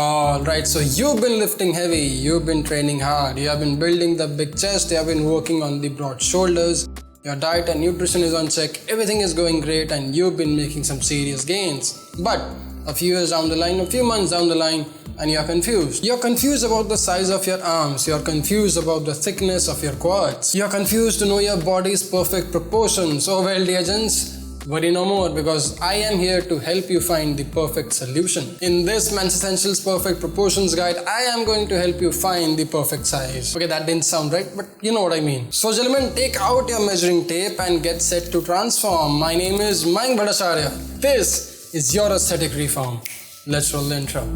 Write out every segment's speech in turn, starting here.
Alright, so you've been lifting heavy, you've been training hard, you have been building the big chest, you have been working on the broad shoulders, your diet and nutrition is on check, everything is going great and you've been making some serious gains. But a few years down the line, a few months down the line, and you're confused. You're confused about the size of your arms, you're confused about the thickness of your quads, you're confused to know your body's perfect proportions. Oh well, dear gents, worry no more, because I am here to help you find the perfect solution. In this Men's Essentials Perfect Proportions Guide, I am going to help you find the perfect size. Okay, that didn't sound right, but you know what I mean. So gentlemen, take out your measuring tape and get set to transform. My name is Mayank Bhattacharya. This is your aesthetic reform. Let's roll the intro.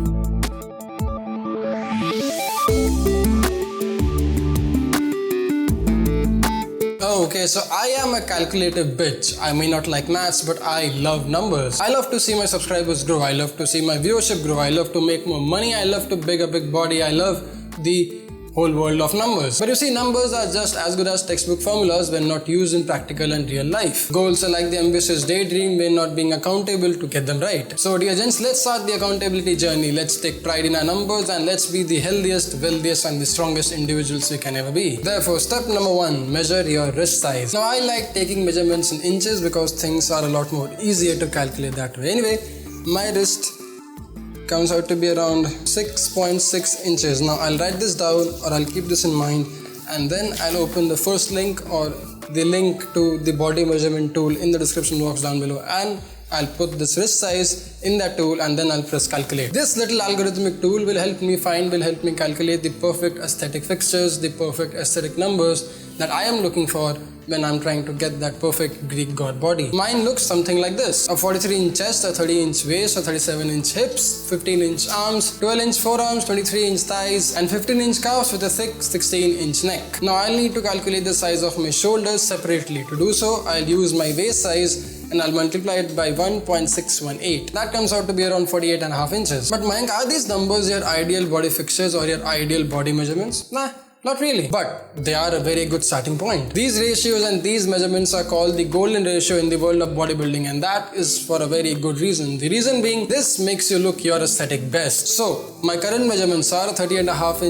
Okay, so I am a calculative bitch. I may not like maths, but I love numbers. I love to see my subscribers grow. I love to see my viewership grow. I love to make more money. I love to build a big body. I love the whole world of numbers. But you see, numbers are just as good as textbook formulas when not used in practical and real life. Goals are like the ambitious daydream when not being accountable to get them right. So dear gents, let's start the accountability journey. Let's take pride in our numbers and let's be the healthiest, wealthiest and the strongest individuals we can ever be. Therefore, step number 1, measure your wrist size. Now I like taking measurements in inches because things are a lot more easier to calculate that way. Anyway, my wrist comes out to be around 6.6 inches. Now I'll write this down, or I'll keep this in mind, and then I'll open the first link or the link to the body measurement tool in the description box down below, and I'll put this wrist size in that tool and then I'll press calculate. This little algorithmic tool will help me calculate the perfect aesthetic fixtures, the perfect aesthetic numbers that I am looking for when I'm trying to get that perfect Greek god body. Mine looks something like this: a 43-inch chest, a 30-inch waist, a 37-inch hips, 15-inch arms, 12-inch forearms, 23-inch thighs, and 15-inch calves with a thick 16-inch neck. Now I'll need to calculate the size of my shoulders separately. To do so, I'll use my waist size and I'll multiply it by 1.618. That comes out to be around 48.5 inches. But Mayank, are these numbers your ideal body fixtures or your ideal body measurements? Nah, not really. But they are a very good starting point. These ratios and these measurements are called the golden ratio in the world of bodybuilding, and that is for a very good reason. The reason being, this makes you look your aesthetic best. So my current measurements are 38.5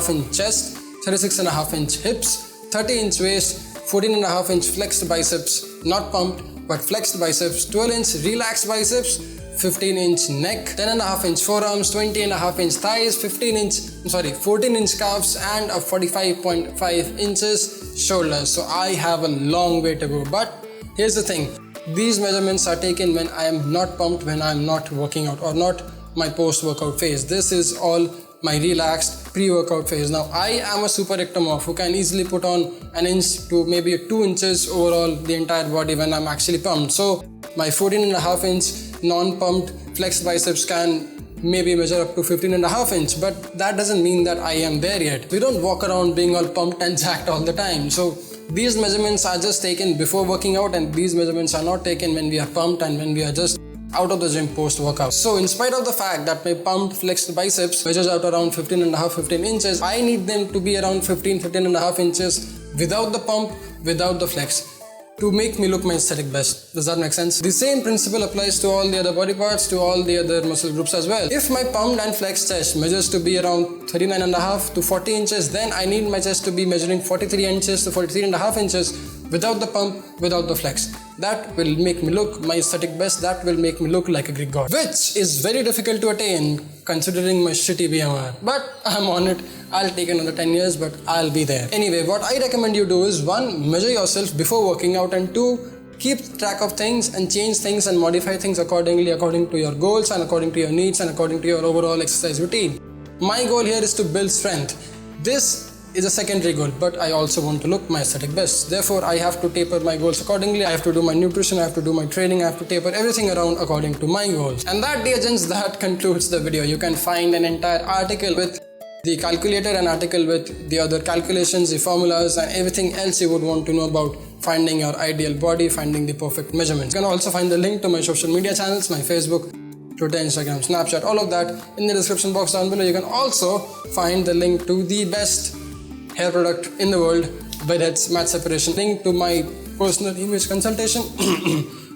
inch chest, 36.5 inch hips, 30-inch waist, 14.5 inch flexed biceps, not pumped but flexed biceps, 12-inch relaxed biceps, 15-inch neck, 10.5 inch forearms, 20.5 inch thighs, 14-inch calves, and a 45.5 inches shoulders. So I have a long way to go. But here's the thing, these measurements are taken when I am not pumped, when I am not working out or not my post-workout phase. This is all my relaxed pre-workout phase. Now I am a super ectomorph who can easily put on an inch to maybe 2 inches overall the entire body when I'm actually pumped. So my 14.5 inch non-pumped flexed biceps can maybe measure up to 15.5 inch, but that doesn't mean that I am there yet. We don't walk around being all pumped and jacked all the time. So these measurements are just taken before working out, and these measurements are not taken when we are pumped and when we are just out of the gym post-workout. So in spite of the fact that my pumped flexed biceps measures out around 15 inches, I need them to be around 15.5 inches without the pump, without the flex, to make me look my aesthetic best. Does that make sense? The same principle applies to all the other body parts, to all the other muscle groups as well. If my pumped and flexed chest measures to be around 39.5 to 40 inches, then I need my chest to be measuring 43 inches to 43.5 inches without the pump, without the flex. That will make me look my aesthetic best. That will make me look like a Greek god, which is very difficult to attain considering my shitty BMR. But I'm on it. I'll take another 10 years, but I'll be there. Anyway, what I recommend you do is 1, measure yourself before working out, and 2, keep track of things and change things and modify things accordingly, according to your goals and according to your needs and according to your overall exercise routine. My goal here is to build strength. This is a secondary goal, but I also want to look my aesthetic best. Therefore, I have to taper my goals accordingly. I have to do my nutrition, I have to do my training, I have to taper everything around according to my goals. And that, dear gents, that concludes the video. You can find an entire article with the calculator, an article with the other calculations, the formulas, and everything else you would want to know about finding your ideal body, finding the perfect measurements. You can also find the link to my social media channels, my Facebook, Twitter, Instagram, Snapchat, all of that in the description box down below. You can also find the link to the best hair product in the world, Bedhead's Matte Separation, link to my personal image consultation,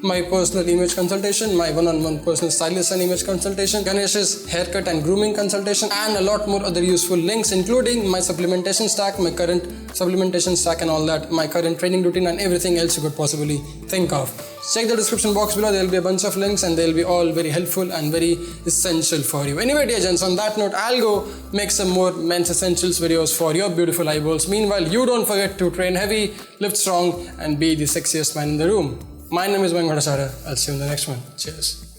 my personal image consultation, my one-on-one personal stylist and image consultation, Ganesh's haircut and grooming consultation, and a lot more other useful links, including my supplementation stack, my current supplementation stack and all that, my current training routine and everything else you could possibly think of. Check the description box below, there will be a bunch of links and they'll be all very helpful and very essential for you. Anyway dear gents, on that note, I'll go make some more men's essentials videos for your beautiful eyeballs. Meanwhile, you don't forget to train heavy, lift strong and be the sexiest man in the room. My name is Mayank Bhattacharya. I'll see you in the next one. Cheers.